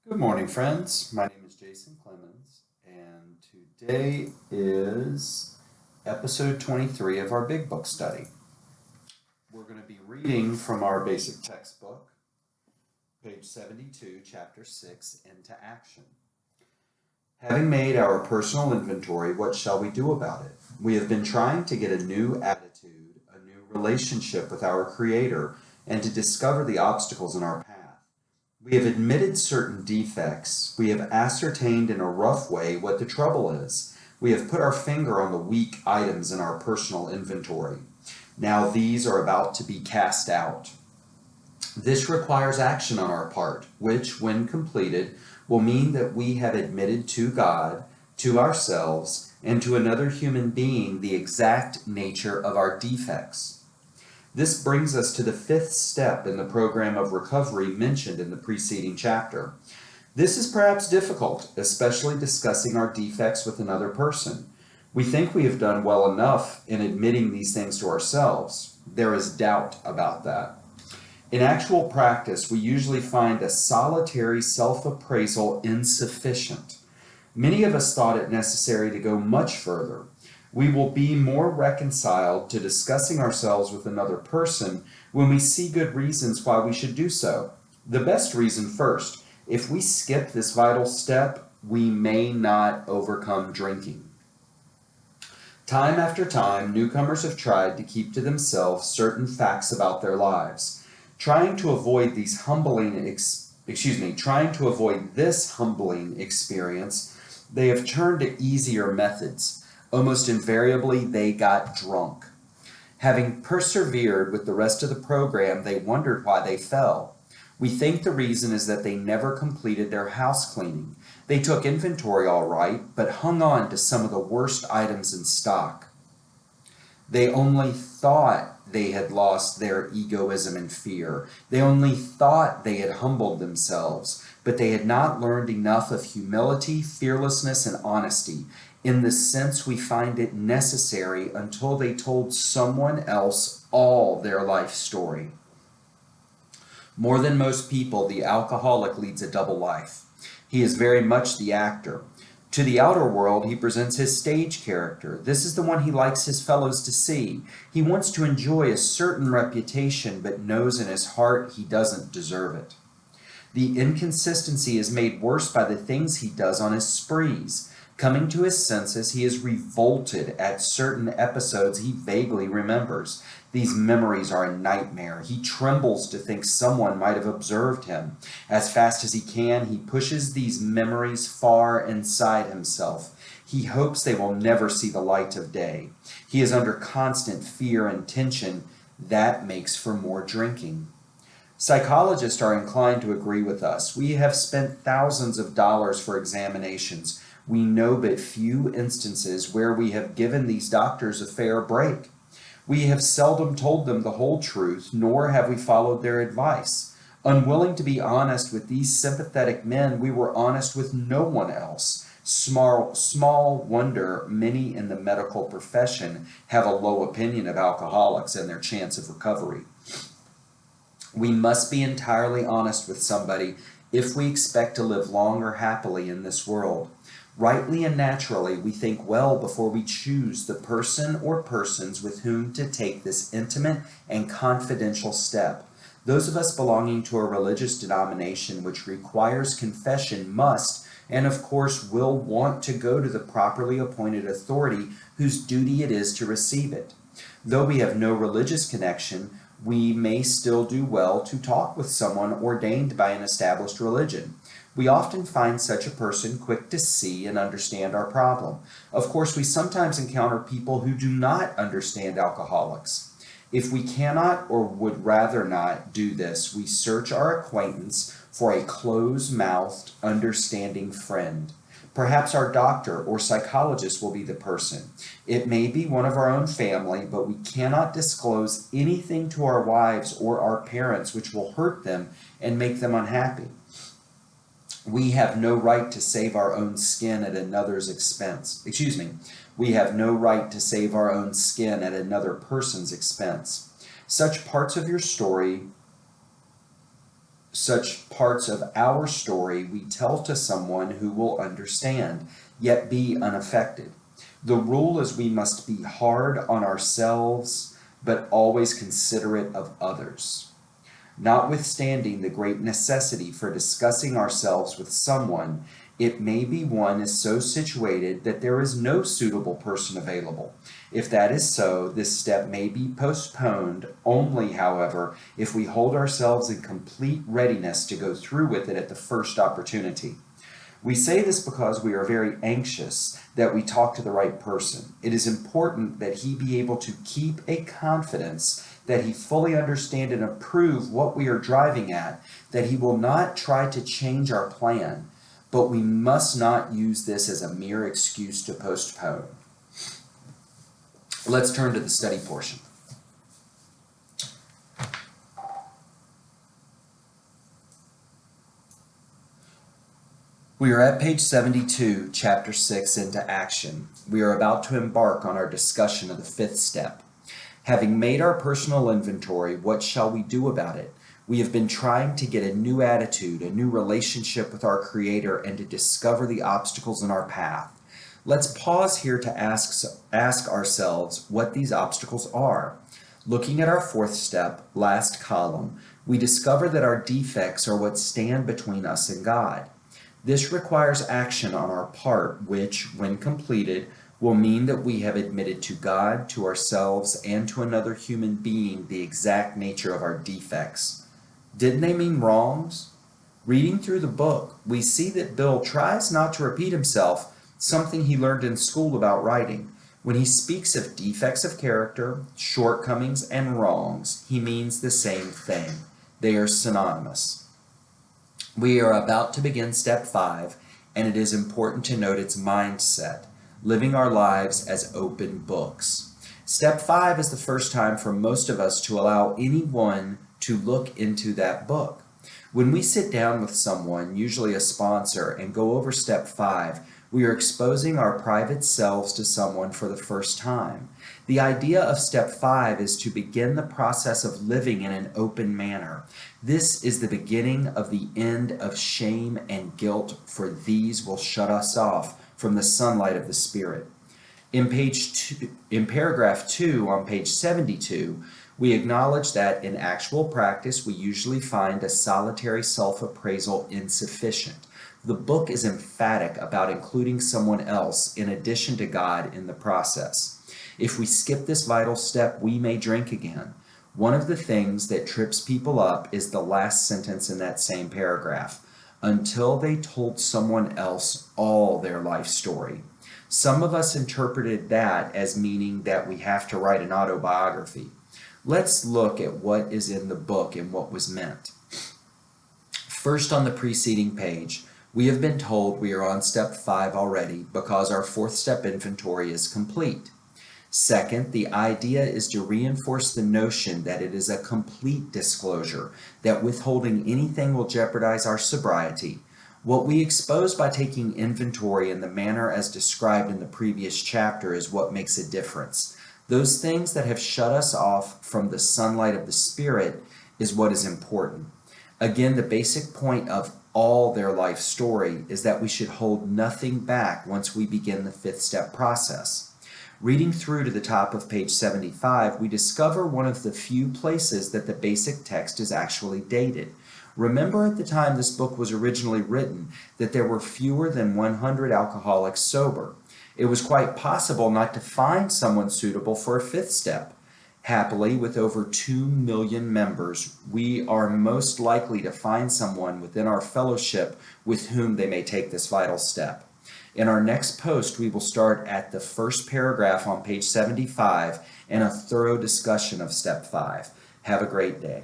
Good morning, friends. My name is Jason Clemens, and today is episode 23 of our Big Book study. We're going to be reading from our basic textbook, page 72, chapter 6, Into Action. Having made our personal inventory, what shall we do about it? We have been trying to get a new attitude, a new relationship with our Creator, and to discover the obstacles in our path. We have admitted certain defects. We have ascertained in a rough way what the trouble is. We have put our finger on the weak items in our personal inventory. Now these are about to be cast out. This requires action on our part, which, when completed, will mean that we have admitted to God, to ourselves, and to another human being the exact nature of our defects. This brings us to the fifth step in the program of recovery mentioned in the preceding chapter. This is perhaps difficult, especially discussing our defects with another person. We think we have done well enough in admitting these things to ourselves. There is doubt about that. In actual practice, we usually find a solitary self-appraisal insufficient. Many of us thought it necessary to go much further. We will be more reconciled to discussing ourselves with another person when we see good reasons why we should do so. The best reason first, if we skip this vital step, we may not overcome drinking. Time after time, newcomers have tried to keep to themselves certain facts about their lives, trying to avoid this humbling experience. They have turned to easier methods. Almost invariably, they got drunk. Having persevered with the rest of the program, they wondered why they fell. We think the reason is that they never completed their house cleaning. They took inventory all right, but hung on to some of the worst items in stock. They only thought they had lost their egoism and fear. They only thought they had humbled themselves, but they had not learned enough of humility, fearlessness, and honesty, in the sense we find it necessary until they told someone else all their life story. More than most people, the alcoholic leads a double life. He is very much the actor. To the outer world, he presents his stage character. This is the one he likes his fellows to see. He wants to enjoy a certain reputation, but knows in his heart he doesn't deserve it. The inconsistency is made worse by the things he does on his sprees. Coming to his senses, he is revolted at certain episodes he vaguely remembers. These memories are a nightmare. He trembles to think someone might have observed him. As fast as he can, he pushes these memories far inside himself. He hopes they will never see the light of day. He is under constant fear and tension. That makes for more drinking. Psychologists are inclined to agree with us. We have spent thousands of dollars for examinations. We know but few instances where we have given these doctors a fair break. We have seldom told them the whole truth, nor have we followed their advice. Unwilling to be honest with these sympathetic men, we were honest with no one else. Small wonder many in the medical profession have a low opinion of alcoholics and their chance of recovery. We must be entirely honest with somebody if we expect to live long or happily in this world. Rightly and naturally, we think well before we choose the person or persons with whom to take this intimate and confidential step. Those of us belonging to a religious denomination which requires confession must, and of course will want to go to the properly appointed authority whose duty it is to receive it. Though we have no religious connection, we may still do well to talk with someone ordained by an established religion. We often find such a person quick to see and understand our problem. Of course, we sometimes encounter people who do not understand alcoholics. If we cannot or would rather not do this, we search our acquaintance for a close-mouthed, understanding friend. Perhaps our doctor or psychologist will be the person. It may be one of our own family, but we cannot disclose anything to our wives or our parents which will hurt them and make them unhappy. We have no right to save our own skin at another's expense. We have no right to save our own skin at another person's expense. Such parts of your story such parts of our story we tell to someone who will understand, yet be unaffected. The rule is we must be hard on ourselves, but always considerate of others. Notwithstanding the great necessity for discussing ourselves with someone, it may be one is so situated that there is no suitable person available. If that is so, this step may be postponed only, however, if we hold ourselves in complete readiness to go through with it at the first opportunity. We say this because we are very anxious that we talk to the right person. It is important that he be able to keep a confidence that he fully understand and approve what we are driving at, that he will not try to change our plan, but we must not use this as a mere excuse to postpone. Let's turn to the study portion. We are at page 72, chapter 6, Into Action. We are about to embark on our discussion of the fifth step. Having made our personal inventory, what shall we do about it? We have been trying to get a new attitude, a new relationship with our Creator, and to discover the obstacles in our path. Let's pause here to ask ourselves what these obstacles are. Looking at our fourth step, last column, we discover that our defects are what stand between us and God. This requires action on our part, which, when completed, will mean that we have admitted to God, to ourselves, and to another human being the exact nature of our defects. Didn't they mean wrongs? Reading through the book, we see that Bill tries not to repeat himself, something he learned in school about writing. When he speaks of defects of character, shortcomings, and wrongs, he means the same thing. They are synonymous. We are about to begin step 5, and it is important to note its mindset, living our lives as open books. Step 5 is the first time for most of us to allow anyone to look into that book. When we sit down with someone, usually a sponsor, and go over step 5, we are exposing our private selves to someone for the first time. The idea of step 5 is to begin the process of living in an open manner. This is the beginning of the end of shame and guilt, for these will shut us off from the sunlight of the Spirit. In paragraph 2 on page 72, we acknowledge that in actual practice we usually find a solitary self-appraisal insufficient. The book is emphatic about including someone else in addition to God in the process. If we skip this vital step, we may drink again. One of the things that trips people up is the last sentence in that same paragraph, until they told someone else all their life story. Some of us interpreted that as meaning that we have to write an autobiography. Let's look at what is in the book and what was meant. First, on the preceding page, we have been told we are on step 5 already because our fourth step inventory is complete. Second, the idea is to reinforce the notion that it is a complete disclosure, that withholding anything will jeopardize our sobriety. What we expose by taking inventory in the manner as described in the previous chapter is what makes a difference. Those things that have shut us off from the sunlight of the Spirit is what is important. Again, the basic point of all their life story is that we should hold nothing back once we begin the fifth step process. Reading through to the top of page 75, we discover one of the few places that the basic text is actually dated. Remember, at the time this book was originally written, that there were fewer than 100 alcoholics sober. It was quite possible not to find someone suitable for a fifth step. Happily, with over 2 million members, we are most likely to find someone within our fellowship with whom they may take this vital step. In our next post, we will start at the first paragraph on page 75 and a thorough discussion of step 5. Have a great day.